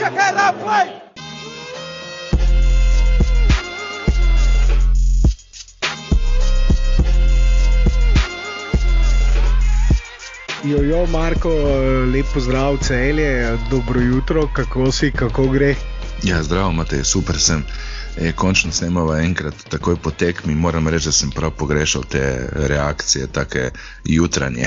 Shakira, play! Jojo, Marko, lep pozdrav Celje, dobro jutro, kako si, kako gre? Ja, zdravo, Matej, super sem. Končno snemava enkrat takoj po tekmi, moram reči, da sem prav pogrešal te reakcije, take jutranje.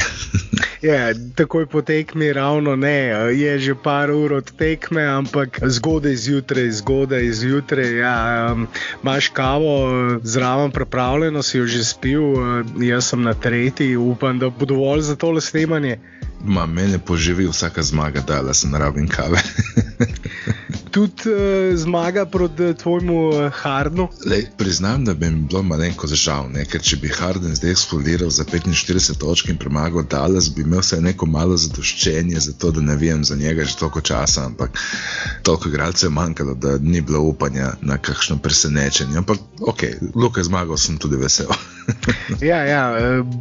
Ja, takoj po tekmi ravno ne, je že par ur od tekme, ampak zgodaj zjutraj, ja, imaš kavo zraven pripravljeno, si jo že spil, jaz sem na tretji, upam, da bo dovolj za tole snemanje. Mene poživi vsaka zmaga, dala sem rabim kave. Tudi zmaga proti tvojemu Hardnu? Priznam, da bi mi bilo malenko žal, ker če bi Harden zdaj eksplodiral za 45 točk in premagal Dallas, bi imel vsaj neko malo zadoščenje za to, da navijam za njega že toliko časa, ampak toliko igralcev je manjkalo, da ni bilo upanja na kakšno presenečenje. Ampak ok, Luka zmagal, sem tudi vesel. Ja,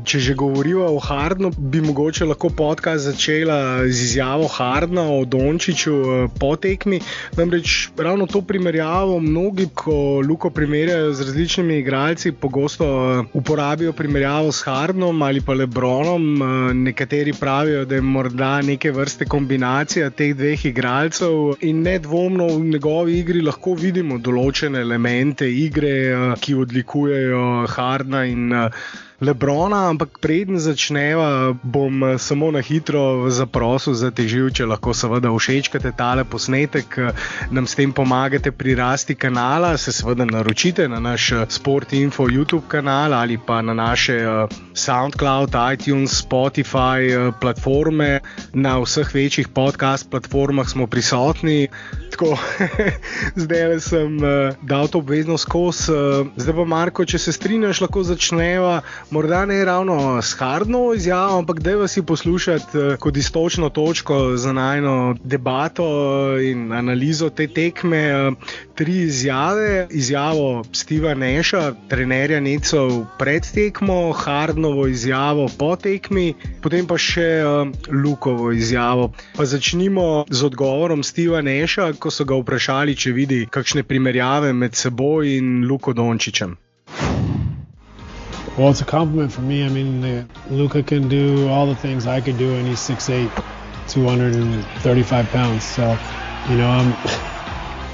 če že govoriva o Hardnu, bi mogoče lahko podcast začela z izjavo Hardna o Dončiću po tekmi. Namreč ravno to primerjavo mnogi, ko Luko primerjajo z različnimi igralci, pogosto uporabijo primerjavo s Hardnom ali pa LeBronom. Nekateri pravijo, da je morda neke vrste kombinacija teh dveh igralcev in nedvomno v njegovi igri lahko vidimo določene elemente igre, ki odlikujejo Hardna in LeBrona, ampak preden začneva, bom samo na hitro zaprosil za teživ, če lahko seveda všečkate tale posnetek, nam s tem pomagate pri rasti kanala, se seveda naročite na naš Sport Info YouTube kanal ali pa na naše SoundCloud, iTunes, Spotify platforme. Na vseh večjih podcast platformah smo prisotni. Tako, zdaj sem dal to obvezno skozi. Zdaj pa Marko, če se strinjaš, lahko začneva morda ne ravno s Hardnovo izjavo, ampak dajva si poslušati kot istočno točko za najino debato in analizo te tekme 3 izjave. Izjavo Steva Nasha, trenerja Netsov pred tekmo, Hardnovo izjavo po tekmi, potem pa še Lukovo izjavo. Pa začnimo z odgovorom Steva Nasha, ko so ga vprašali, če vidi kakšne primerjave med seboj in Luko Dončićem. Well, it's a compliment for me. I mean, Luka can do all the things I could do, and he's 6'8", 235 pounds. So, I'm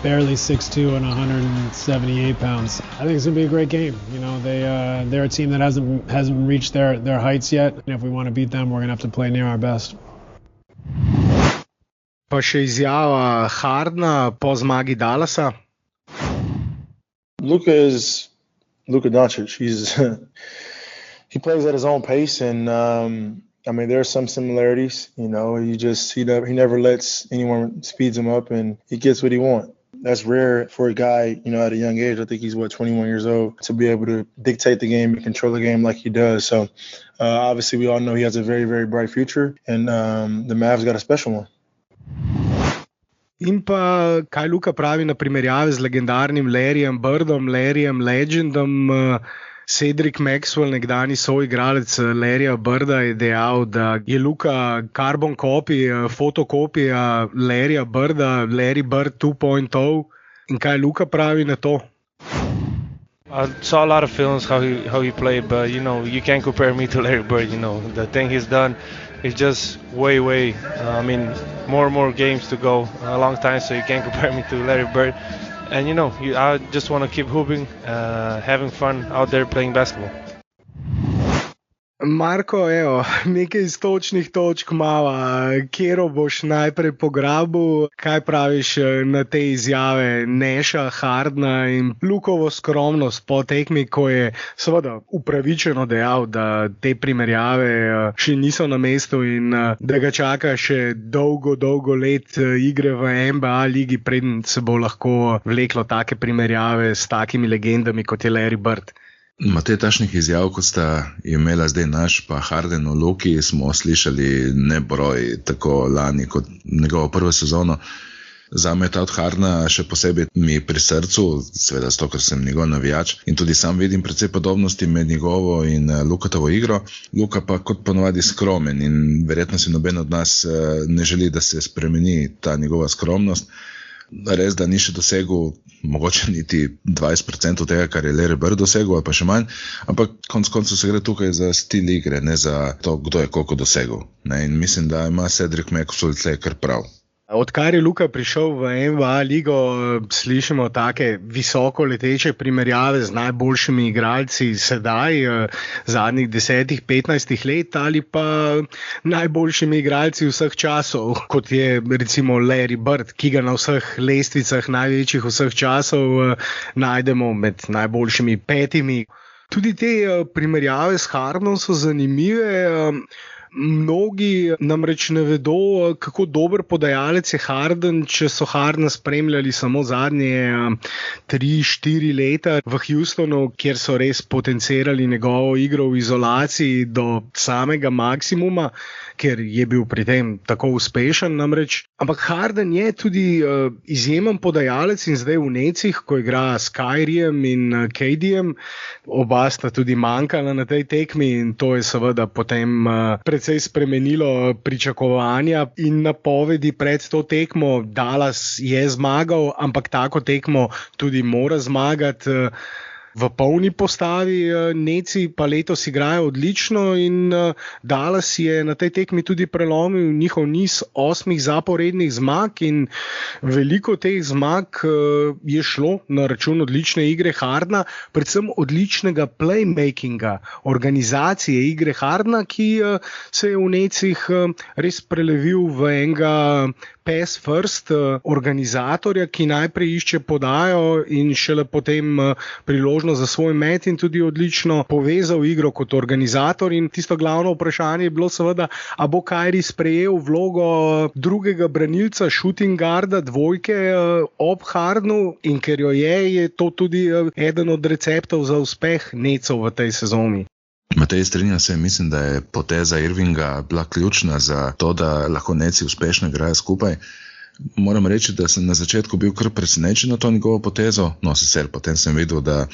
barely 6'2", and 178 pounds. I think it's going to be a great game. They're a team that hasn't reached their heights yet. And if we want to beat them, we're going to have to play near our best. Pa še izjava Hardna po zmagi Dallasa. Luka Doncic, he plays at his own pace, and there are some similarities. He never lets anyone speeds him up, and he gets what he wants. That's rare for a guy, at a young age. I think he's 21 years old, to be able to dictate the game and control the game like he does. So obviously we all know he has a very, very bright future, and the Mavs got a special one. In pa, kaj Luka pravi na primerjavi z legendarnim Larryjem Birdom, Larryjem Legendom. Cedric Maxwell, nekdani soigralec Larryja Birda, je dejal, da je Luka carbon copy, fotokopija Larryja Birda, Larry Bird 2.0. In kaj Luka pravi na to? I saw a lot of films how he played, but you can't compare me to Larry Bird. The thing he's done is just way more and more games to go, a long time, so you can't compare me to Larry Bird. And I just want to keep hooping, having fun out there playing basketball. Marko, nekaj istočnih točk mava, kjero boš najprej pograbil, kaj praviš na te izjave Nasha, Hardna in Lukovo skromnost po tekmi, ko je seveda upravičeno dejal, da te primerjave še niso na mestu in da ga čaka še dolgo let igre v NBA ligi, preden se bo lahko vleklo take primerjave s takimi legendami, kot je Larry Bird. Te tašnih izjav, kot sta imela zdaj Nash pa Harden o Luki, smo slišali nebroj, tako lani kot njegovo prvo sezono. Zame je ta od Hardna še posebej mi pri srcu, seveda zato, ker sem njegov navijač in tudi sam vidim precej podobnosti med njegovo in Lukatovo igro. Luka pa kot ponovadi skromen in verjetno si noben od nas ne želi, da se spremeni ta njegova skromnost. Res, da ni še dosegel mogoče niti 20% tega, kar je Larry Bird dosegel, ali pa še manj, ampak konec koncev se gre tukaj za stil igre, ne za to, kdo je koliko dosegel. Ne? In mislim, da ima Cedric Maxwell tle kar prav. Odkar je Luka prišel v NBA ligo, slišimo take visoko leteče primerjave z najboljšimi igralci sedaj, zadnjih 10-15 let, ali pa najboljšimi igralci vseh časov, kot je recimo Larry Bird, ki ga na vseh lestvicah največjih vseh časov najdemo med najboljšimi 5. Tudi te primerjave s Hardenom so zanimive. Mnogi namreč ne vedo, kako dober podajalec je Harden, če so Hardena spremljali samo zadnje 3-4 leta v Houstonu, kjer so res potencirali njegovo igro v izolaciji do samega maksimuma, ker je bil pri tem tako uspešen namreč. Ampak Harden je tudi izjemen podajalec in zdaj v Necih, ko igra s Kyriem in KDjem, oba sta tudi manjkala na tej tekmi in to je seveda potem precej spremenilo pričakovanja in napovedi pred to tekmo. Dallas je zmagal, ampak tako tekmo tudi mora zmagati v polni postavi. Neci pa letos igrajo odlično in Dallas je na tej tekmi tudi prelomil njihov niz 8 zaporednih zmag in veliko teh zmag je šlo na račun odlične igre Hardena, predvsem odličnega playmakinga, organizacije igre Hardena, ki se je v Necih res prelevil v enega pass first organizatorja, ki najprej išče podajo in šele potem priložnost za svoj met in tudi odlično povezal igro kot organizator. In tisto glavno vprašanje je bilo seveda, a bo Kyrie sprejel vlogo drugega branilca, shooting guarda, dvojke ob Hardenu, in ker jo je to tudi eden od receptov za uspeh Necov v tej sezoni. Matej, strinjam se, mislim, da je poteza Irvinga bila ključna za to, da lahko Neci uspešno igrajo skupaj. Moram reči, da sem na začetku bil kar presenečen na to njegovo potezo, no sicer potem sem videl, da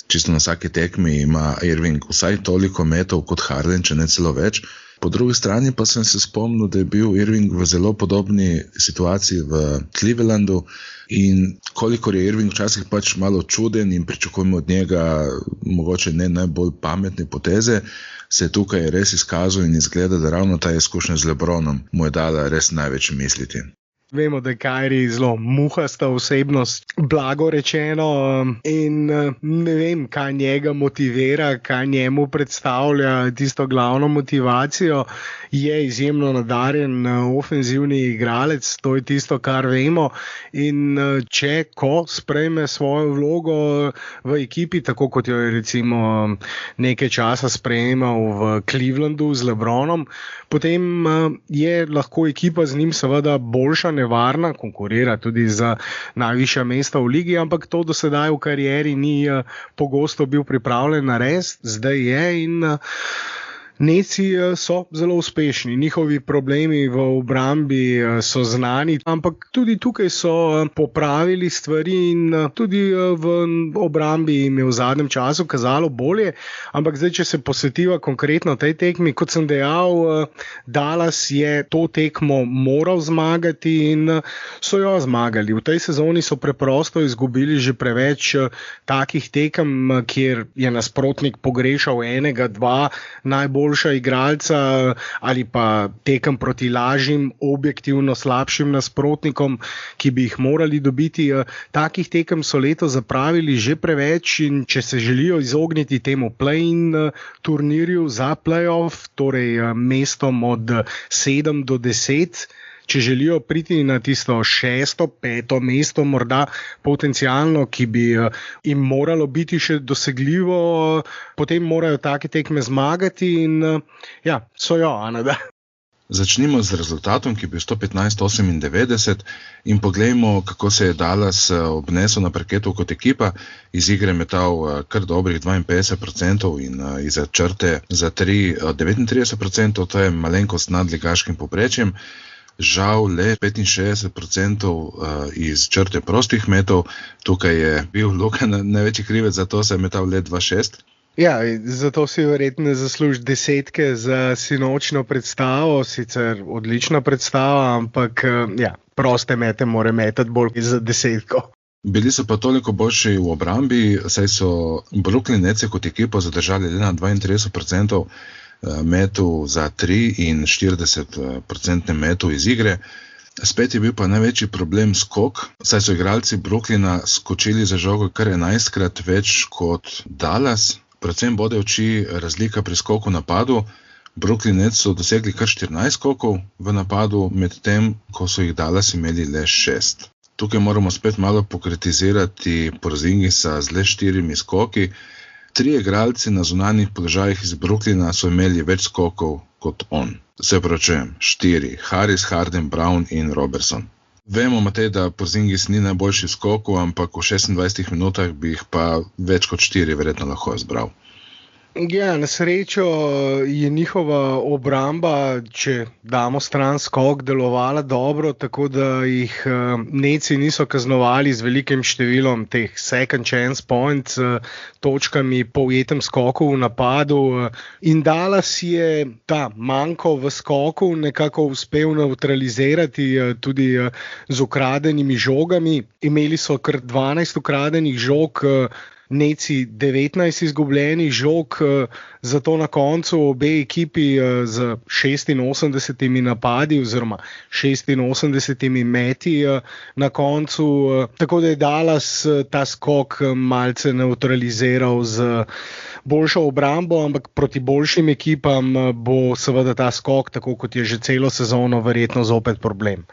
čisto na vsaki tekmi ima Irving vsaj toliko metov kot Harden, če ne celo več. Po drugi strani pa sem se spomnil, da je bil Irving v zelo podobni situaciji v Clevelandu in kolikor je Irving včasih pač malo čuden in pričakujemo od njega mogoče ne najbolj pametne poteze, se je tukaj res izkazal in izgleda, da ravno ta izkušnja z LeBronom mu je dala res največ misliti. Vemo, da je Kyrie zelo muhasta osebnost, blago rečeno, in ne vem, kaj njega motivira, kaj njemu predstavlja tisto glavno motivacijo. Je izjemno nadarjen ofenzivni igralec, to je tisto, kar vemo, in ko sprejme svojo vlogo v ekipi, tako kot jo je recimo nekaj časa sprejemal v Clevelandu z LeBronom, potem je lahko ekipa z njim seveda boljša, nevarna, konkurira tudi za najvišja mesta v ligi, ampak to do sedaj v karieri ni pogosto bil pripravljen narediti, zdaj je in Neci so zelo uspešni, njihovi problemi v obrambi so znani, ampak tudi tukaj so popravili stvari in tudi v obrambi jim je v zadnjem času kazalo bolje, ampak zdaj, če se posvetiva konkretno tej tekmi, kot sem dejal, Dallas je to tekmo moral zmagati in so jo zmagali. V tej sezoni so preprosto izgubili že preveč takih tekem, kjer je nasprotnik pogrešal enega, dva najboljša igralca ali pa tekem proti lažjim, objektivno slabšim nasprotnikom, ki bi jih morali dobiti. Takih tekem so letos zapravili že preveč in če se želijo izogniti temu play-in turnirju za play-off, torej mestom od 7 do 10, če želijo priti na tisto 6., 5. mesto, morda potencialno, ki bi jim moralo biti še dosegljivo, potem morajo take tekme zmagati in so jo, Anada. Začnimo z rezultatom, ki je bil 115-98 in poglejmo, kako se je Dallas obnesel na parketu kot ekipa. Iz igre metal kar dobrih 52% in iza črte za 3 39%, to je malenkost nad ligaškim povprečjem. Žal le 65% iz črte prostih metov, tukaj je bil Luka največji krivec, zato se je metal le 2-6. Ja, zato si verjetno zasluži 10 za sinočno predstavo, sicer odlična predstava, ampak ja, proste mete mora metati bolj za 10. Bili so pa toliko boljši v obrambi, saj so Brooklyn Nets kot ekipo zadržali le na 32% metov za 3 in 40% metov iz igre. Spet je bil pa največji problem skok, saj so igralci Brooklyna skočili za žogo kar 11krat več kot Dallas. Predvsem bode oči razlika pri skoku v napadu. Brooklyn Nets so dosegli kar 14 skokov v napadu, medtem ko so jih Dallas imeli le 6. Tukaj moramo spet malo pokritizirati Porzingisa z le 4 skoki. 3 igralci na zunanjih položajih iz Brooklyna so imeli več skokov kot on. Se pravčujem, 4. Harris, Harden, Brown in Robertson. Vemo, Matej, da Porzingis ni najboljši v skoku, ampak v 26 minutah bi jih pa več kot 4 verjetno lahko izbral. Ja, na srečo je njihova obramba, če damo stran skok, delovala dobro, tako da jih Netsi niso kaznovali z velikim številom teh second chance points, točkami po ujetem skoku v napadu. In Dallas je ta manko v skoku nekako uspel nevtralizirati tudi z ukradenimi žogami. Imeli so kar 12 ukradenih žog, Netsi 19 izgubljenih žog, zato na koncu obe ekipi z 86 napadi oziroma 86 meti na koncu, tako da je Dallas ta skok malce neutraliziral z boljšo obrambo, ampak proti boljšim ekipam bo seveda ta skok, tako kot je že celo sezono, verjetno zopet problem.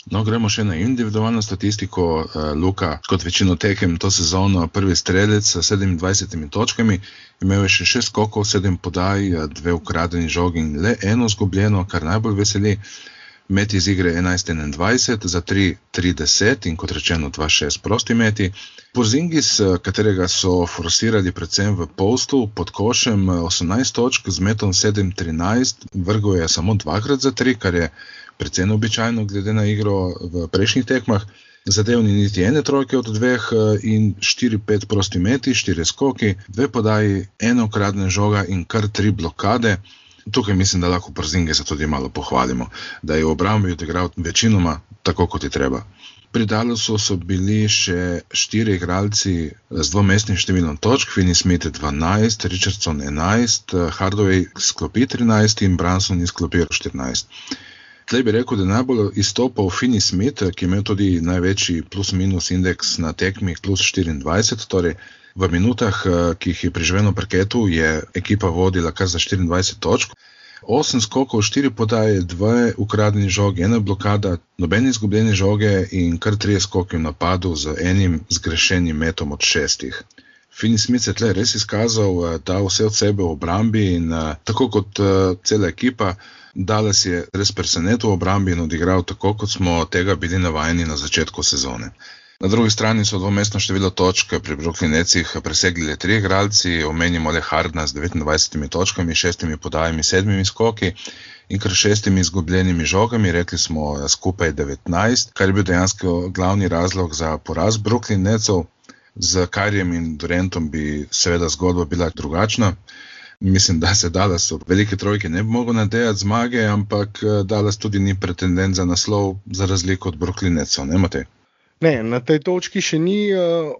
No, gremo še na individualno statistiko. Luka, kot večino tekem to sezono, prvi strelec s 27 točkami, imel je še 6 skokov, 7 podaj, 2 ukradeni žogi in le 1 izgubljeno, kar najbolj veseli. Meti iz igre 11-21, za 3-10 in kot rečeno 2-6 prosti meti. Porzingis, katerega so forsirali predvsem v postu, pod košem 18 točk z metom 7-13, vrgel je samo 2x za 3, kar je precej običajno glede na igro v prejšnjih tekmah. Zadev ni niti ene trojke od 2 in 4-5 prosti meti, 4 skoki, 2 podaji, 1 ukradena žoga in kar 3 blokade. Tukaj mislim, da lahko Porzingisa tudi malo pohvalimo, da je v obrambi odigral večinoma tako, kot je treba. Pri Dallasu so bili še 4 igralci z dvomestnim številom točk, Finney-Smith 12, Richardson 11, Hardaway sklopi 13 in Brunson izklopi 14. Tlej bi rekel, da najbolj izstopal Finney-Smith, ki je imel tudi največji plus-minus indeks na tekmih plus 24, torej v minutah, ki jih je preživel na parketu, je ekipa vodila kar za 24 točk. 8 skokov, 4 podaje, 2 ukradeni žogi, 1 blokada, nobene izgubljene žoge in kar 3 skoki v napadu z enim zgrešenim metom od 6. Finney-Smith je tle res izkazal, da vse od sebe v obrambi in tako kot cela ekipa, Dallas je res presenetil v obrambi in odigral tako, kot smo tega bili navajeni na začetku sezone. Na drugi strani so dvomestno število točk pri Brooklyn Netsih presegli le 3 igralci, omenimo le Hardna z 29 točkami, 6 podajami, 7 skoki in kar 6 izgubljenimi žogami, rekli smo skupaj 19, kar je bil dejansko glavni razlog za poraz Brooklyn Netsov. Z Kyriem in Durantom bi seveda zgodba bila drugačna. Mislim, da se Dallas v velike trojke ne bi mogel nadejati zmage, ampak Dallas tudi ni pretendent za naslov, za razliko od Brooklyn Netsov, ne Matej? Ne, na tej točki še ni.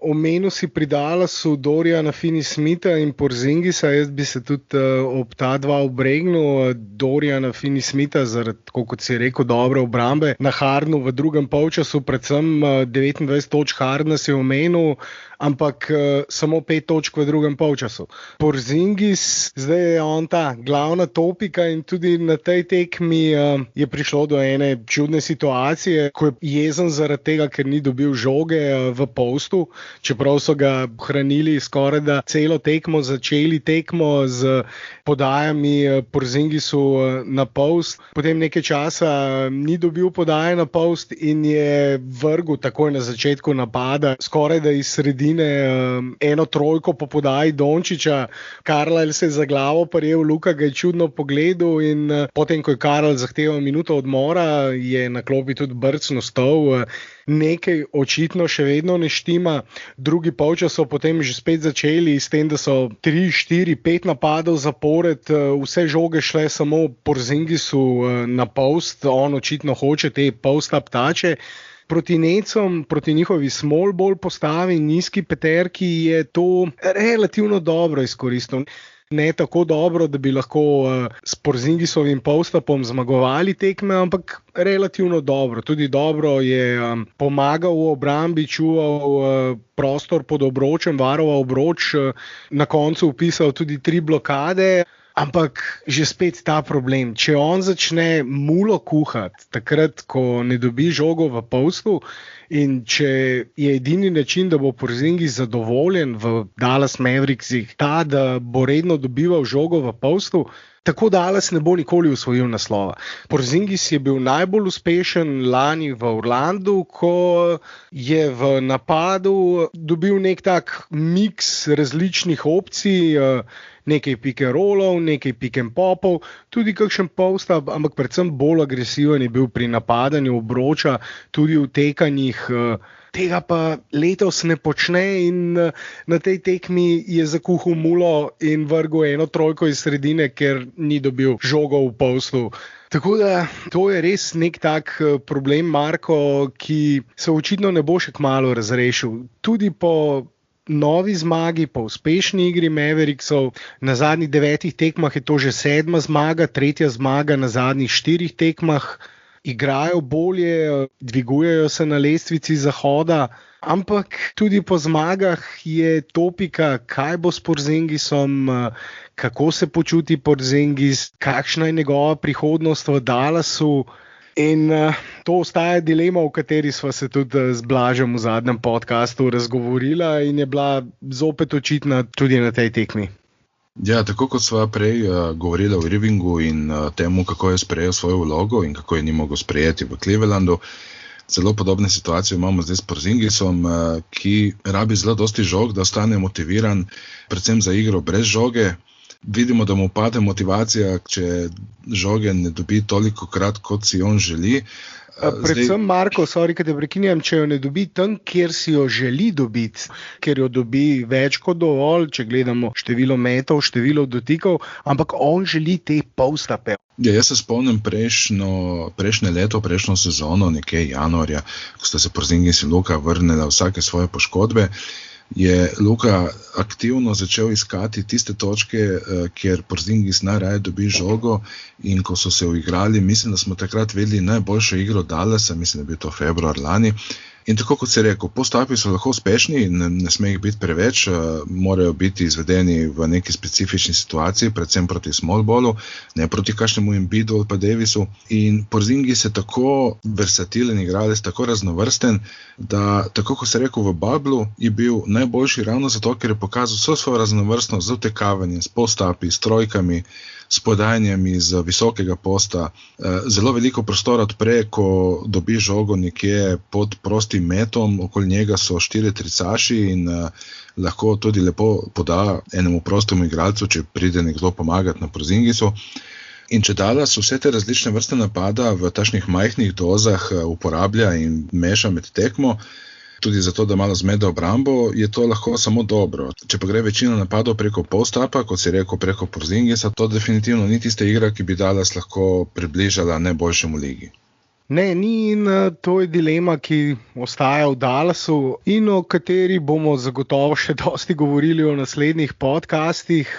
Omenil si pri Dallasu Doriana Finney-Smitha in Porzingisa, jaz bi se tudi ob ta dva obregnil. Doriana Finney-Smitha zaradi, kot si rekel, dobre obrambe na Hardnu v drugem polčasu, predvsem 29 točk Hardna si omenil, ampak samo 5 točk v drugem polčasu. Porzingis, zdaj je on ta glavna topika in tudi na tej tekmi je prišlo do ene čudne situacije, ko je jezen zaradi tega, ker ni dobil žoge v postu, čeprav so ga hranili skoraj da celo tekmo, začeli tekmo z podajami Porzingisu na post. Potem nekaj časa ni dobil podaje na post in je vrgel takoj na začetku napada, skoraj da iz sredine eno trojko po podaji Dončića. Carlisle se je za glavo prijel, Luka ga je čudno pogledal in potem, ko je Carlisle zahteval minuto odmora, je na klopi tudi brcnil stol. nekaj očitno še vedno ne štima. Drugi polčas so potem že spet začeli s tem, da so 3, 4, 5 napadov zapored, vse žoge šle samo Porzingisu na post, on očitno hoče te post-up tače. Proti Necom, proti njihovi small ball postavi, nizki peterki je to relativno dobro izkoristil. Ne tako dobro, da bi lahko s Porzingisovim post-upom zmagovali tekme, ampak relativno dobro. Tudi dobro je pomagal v obrambi, čuval prostor pod obročem, varoval obroč, na koncu vpisal tudi 3 blokade. Ampak že spet ta problem. Če on začne mulo kuhati, takrat, ko ne dobi žogo v postu, in če je edini način, da bo Porzingis zadovoljen v Dallas Mavericksih ta, da bo redno dobival žogo v postu, tako Dallas ne bo nikoli osvojil naslova. Porzingis je bil najbolj uspešen lani v Orlandu, ko je v napadu dobil nek tak miks različnih opcij, nekaj pick and rollov, nekaj pick and popov, tudi kakšen post-up, ampak predvsem bolj agresiven je bil pri napadanju obroča, tudi v tekanjih. Tega pa letos ne počne in na tej tekmi je zakuhal mulo in vrgel eno trojko iz sredine, ker ni dobil žogo v postu. Tako da to je res nek tak problem, Marko, ki se očitno ne bo še kmalu razrešil. Tudi po novi zmagi, po uspešni igri Mavericksov, na zadnjih 9 tekmah je to že 7. zmaga, 3. zmaga na zadnjih 4 tekmah. Igrajo bolje, dvigujejo se na lestvici zahoda, ampak tudi po zmagah je topika, kaj bo s Porzingisom, kako se počuti Porzingis, kakšna je njegova prihodnost v Dallasu. In to ostaja dilema, o kateri sva se tudi z Blažem v zadnjem podcastu razgovorila in je bila zopet očitna tudi na tej tekmi. Ja, tako kot sva prej govorila o Irvingu in temu, kako je sprejel svojo vlogo in kako je ni mogel sprejeti v Clevelandu, zelo podobne situacije imamo zdaj s Porzingisom, ki rabi zelo dosti žog, da ostane motiviran, predvsem za igro brez žoge. Vidimo, da mu pade motivacija, če žoge ne dobi toliko krat, kot si on želi. Predvsem, Marko, sorry, kad te prekinjam, če jo ne dobi tam, kjer si jo želi dobiti, ker jo dobi več kot dovolj, če gledamo število metov, število dotikov, ampak on želi te post-upe. Ja, jaz se spomnim prejšnje leto, prejšnjo sezono, nekje januarja, ko sta se Porzingis in Luka vrnila vsake svoje poškodbe, je Luka aktivno začel iskati tiste točke, kjer Porzingis najraje dobi žogo, in ko so se uigrali, mislim, da smo takrat videli najboljšo igro Dallasa, mislim, da je bil to februar lani. In tako kot se rekel, post-upi so lahko uspešni, ne sme jih biti preveč, morajo biti izvedeni v neki specifični situaciji, predvsem proti small ballu, ne proti kakšnemu Embiidu ali pa Davisu. In Porzingis je tako versatilen igralec, tako raznovrsten, da tako kot se rekel v bublu, je bil najboljši ravno zato, ker je pokazal vso svojo raznovrstnost z utekavanjem, s post-upi, s trojkami, s podajanjem iz visokega posta. Zelo veliko prostora odpre, ko dobi žogo nekje pod prostim metom, okoli njega so 4 tricaši in lahko tudi lepo poda enemu prostemu igralcu, če pride nekdo pomagati na Porzingisu. In če Dallas vse te različne vrste napada v takšnih majhnih dozah uporablja in meša med tekmo, tudi zato, da malo zmede obrambo, je to lahko samo dobro. Če pa gre večina napadov preko post-upa, kot si rekel, preko Porzingisa, to definitivno ni tista igra, ki bi Dallas lahko približala najboljšemu ligi. Ne, ni, in to je dilema, ki ostaja v Dallasu in o kateri bomo zagotovo še dosti govorili v naslednjih podcastih.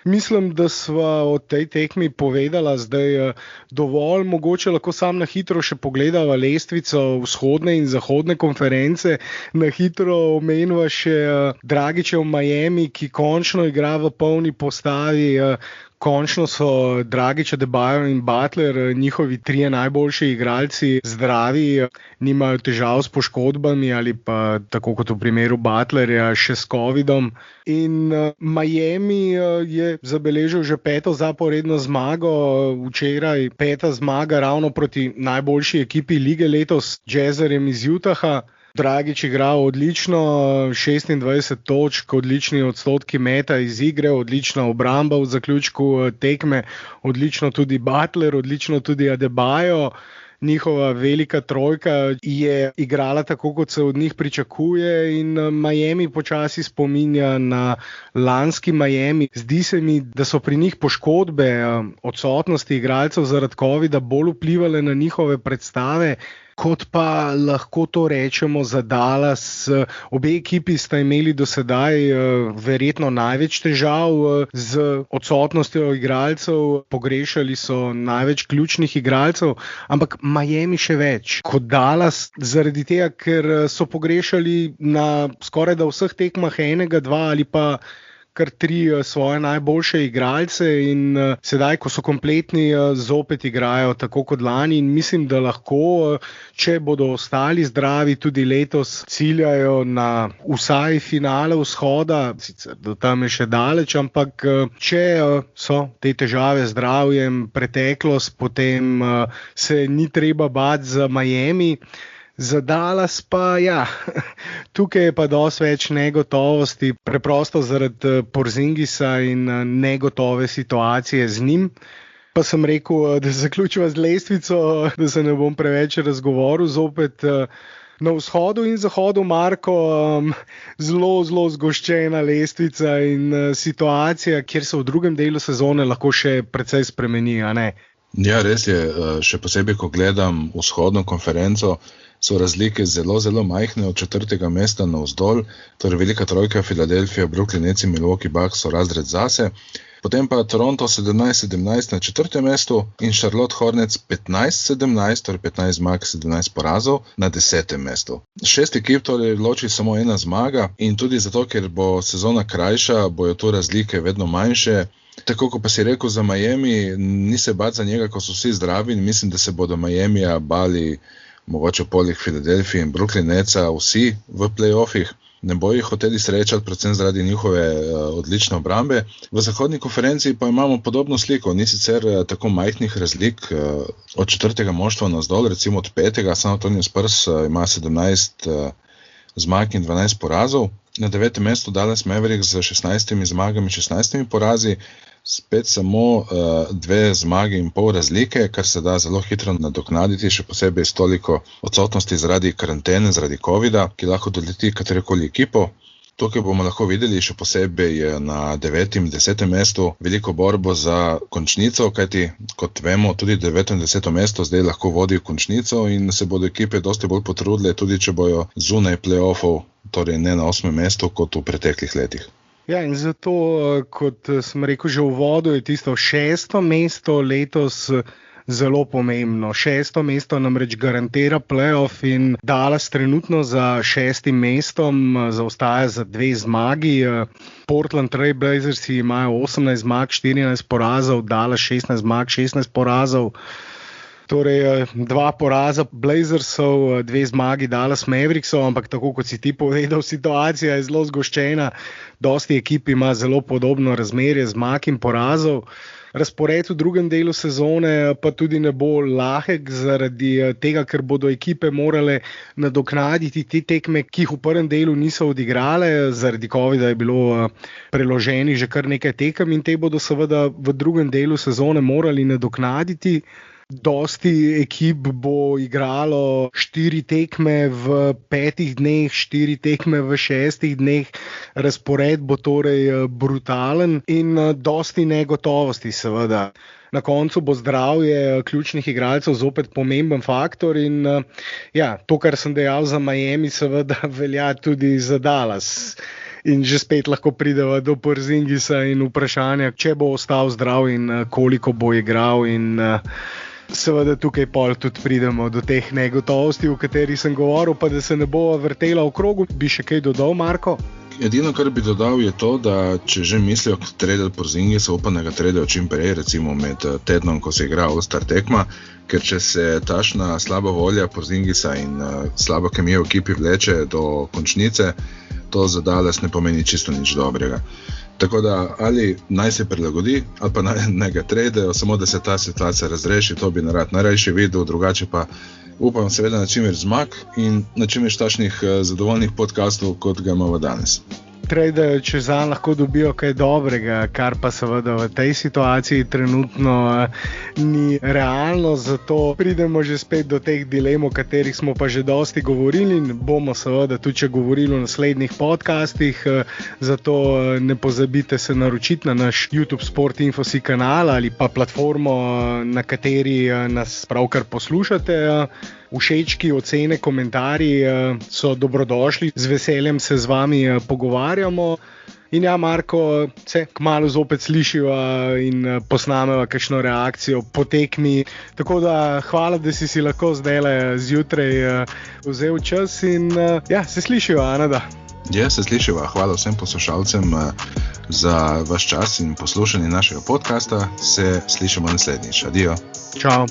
Mislim, da sva o tej tekmi povedala zdaj dovolj, mogoče lahko sam na hitro še pogledava lestvico vzhodne in zahodne konference. Na hitro omenila še Dragićev Miami, ki končno igra v polni postavi. Končno so Dragić, Adebayo in Butler, njihovi 3 najboljši igralci, zdravi, nimajo težav s poškodbami ali pa, tako kot v primeru Butlerja, še s Covidom. In Miami je zabeležil že 5. zaporedno zmago, včeraj 5. zmaga ravno proti najboljši ekipi lige letos, Jazzerjem iz Utaha. Dragić igral odlično, 26 točk, odlični odstotki meta iz igre, odlična obramba v zaključku tekme, odlično tudi Butler, odlično tudi Adebayo. njihova velika trojka je igrala tako, kot se od njih pričakuje, in Miami počasi spominja na lanski Miami. Zdi se mi, da so pri njih poškodbe, odsotnosti igralcev zaradi covida bolj vplivale na njihove predstave, kot pa lahko to rečemo za Dallas. Obe ekipi sta imeli do sedaj verjetno največ težav z odsotnostjo igralcev, pogrešali so največ ključnih igralcev, ampak Miami še več kot Dallas, zaradi tega, ker so pogrešali na skoraj da vseh tekmah enega, dva ali pa kar 3 svoje najboljše igralce, in sedaj, ko so kompletni, zopet igrajo tako kot lani, in mislim, da lahko, če bodo ostali zdravi, tudi letos ciljajo na vsaj finale vzhoda, sicer do tam je še daleč, ampak če so te težave z zdravjem preteklost, potem se ni treba bati za Miami. Za Dallas pa ja, tukaj je pa dosti več negotovosti, preprosto zaradi Porzingisa in negotove situacije z njim. Pa sem rekel, da zaključiva z lestvico, da se ne bom preveč razgovoril. Zopet na vzhodu in zahodu, Marko, zelo zgoščena lestvica in situacija, kjer se v drugem delu sezone lahko še precej spremeni, a ne? Ja, res je, še posebej, ko gledam vzhodno konferenco, so razlike zelo majhne od 4. mesta navzdol, torej velika trojka Philadelphia, Brooklyn Nets in Milwaukee Bucks so razred zase, potem pa Toronto 17-17 na 4. mestu in Charlotte Hornets 15-17, torej 15 zmag, 17 porazov na 10. mestu. 6 ekip torej loči samo 1 zmaga, in tudi zato, ker bo sezona krajša, bojo to razlike vedno manjše. Tako, ko pa si rekel za Miami, ni se bati za njega, ko so vsi zdravi, in mislim, da se bodo Miamija bali mogoče poleg Philadelphia in Brooklyn Netsa vsi v play-offih. Ne bojo jih hoteli srečati, predvsem zaradi njihove odlične obrambe. V zahodni konferenci pa imamo podobno sliko, ni sicer tako majhnih razlik od 4. moštva navzdol, recimo od 5. San Antonio Spurs ima 17 zmag in 12 porazov. Na 9. mestu Dallas Mavericks z 16 zmagami, 16 porazi, spet samo 2 zmage in pol razlike, kar se da zelo hitro nadoknaditi, še posebej s toliko odsotnosti zaradi karantene, zaradi covida, ki lahko doleti katerokoli ekipo. Tukaj bomo lahko videli še posebej na 9. in 10. mestu veliko borbo za končnico, kajti kot vemo, tudi 9. in 10. mesto zdaj lahko vodi končnico in se bodo ekipe dosti bolj potrudile, tudi če bojo zunaj play-offov, torej ne na 8. mestu kot v preteklih letih. Ja, in zato, kot sem rekel že v uvodu, je tisto 6. mesto letos zelo pomembno. 6. mesto namreč garantira play-off in Dallas trenutno za 6. mestom zaostaja za 2 zmagi. Portland Trail Blazers imajo 18 zmag, 14 porazov, Dallas 16 zmag, 16 porazov. Torej 2 poraza Blazersov, 2 zmagi Dallas Mavericksov, ampak tako kot si ti povedal, situacija je zelo zgoščena. Dosti ekip ima zelo podobno razmerje zmag in porazov. Razpored v drugem delu sezone pa tudi ne bo lahek zaradi tega, ker bodo ekipe morale nadoknaditi te tekme, ki jih v prvem delu niso odigrale. Zaradi covida je bilo preloženih že kar nekaj tekem in te bodo seveda v drugem delu sezone morali nadoknaditi. Dosti ekip bo igralo 4 tekme v 5 dneh, 4 tekme v 6 dneh. Razpored bo torej brutalen in dosti negotovosti seveda. Na koncu bo zdravje ključnih igralcev zopet pomemben faktor in ja, to, kar sem dejal za Miami, seveda velja tudi za Dallas. In že spet lahko prideva do Porzingisa in vprašanja, če bo ostal zdrav in koliko bo igral, in seveda tukaj pol tudi pridemo do teh negotovosti, o katerih sem govoril, pa da se ne bo vrtela v krogu. Bi še kaj dodal, Marko? Edino, kar bi dodal, je to, da če že mislijo tradati Porzingisa, upam, da ga tradejo čim prej, recimo med tednom, ko se igra All-Star tekma, ker če se tašna slaba volja Porzingisa in slaba kemija v ekipi vleče do končnice, to za Dallas ne pomeni čisto nič dobrega. Tako da ali naj se prilagodi, ali pa naj ga tradejo, samo da se ta situacija razreši, to bi najrajši videl, drugače pa upam seveda na čim več zmag in na čim več takšnih zadovoljnih podcastov, kot ga imamo danes. trade čez dan lahko dobijo kaj dobrega, kar pa seveda v tej situaciji trenutno ni realno, zato pridemo že spet do teh dilem, o katerih smo pa že dosti govorili in bomo seveda tudi če govorili v naslednjih podcastih, zato ne pozabite se naročiti na naš YouTube Sport Infosi kanal ali pa platformo, na kateri nas pravkar poslušate. Všečki, ocene, komentarji so dobrodošli, z veseljem se z vami pogovarjamo. In ja, Marko, se kmalu zopet slišiva in posnameva kakšno reakcijo po tekmi. Tako da hvala, da si lahko zdajle zjutraj vzel čas in ja, se slišiva, Anada. Ja, se slišiva. Hvala vsem poslušalcem za vaš čas in poslušanje našega podcasta. Se slišimo naslednjič. Adijo. Čau.